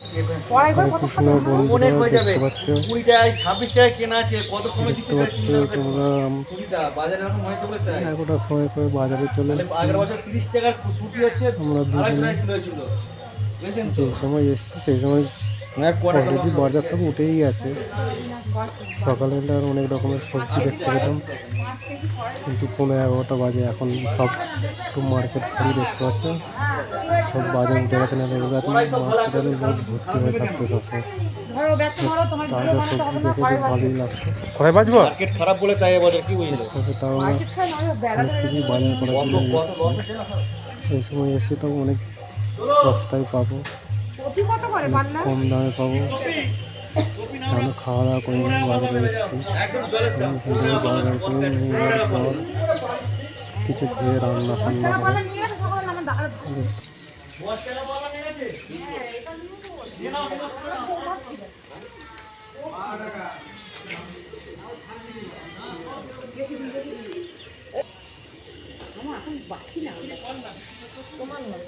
কৃষ্ণ বন্ধুরা দেখতে পাচ্ছ, দেখতে পাচ্ছ তোমরা এগারোটার সময় করে বাজারে চলে এসেছি। আমরা দুজনে যে সময় এসেছি সেই সময় অলরেডি বাজার সব উঠেই গেছে। সকালে অনেক রকমের সবজি দেখতে পেতাম, কিন্তু 11:30 বাজে এখন সব একটু মার্কেট খালি দেখতে পাচ্ছ, সব বাজার উঠে গেছে। না মার্কেটে বহুত ভর্তি হয়ে থাকতে থাকতে তাজা সবজি দেখে খুব ভালোই লাগতো। কোথায় বাজবো? খারাপ বলে তাই বাজার কি বললো, তাও অনেক কিছু বাজার করার জন্য এসেছি। এই সময় এসে তো অনেক সস্তায় পাবো, কম দামে পাবো। আমরা খাওয়া দাওয়া করে বাজারে এসেছি। বাজার করে নেওয়ার পর কিছু খেয়ে রান্না টান্না করে তোমার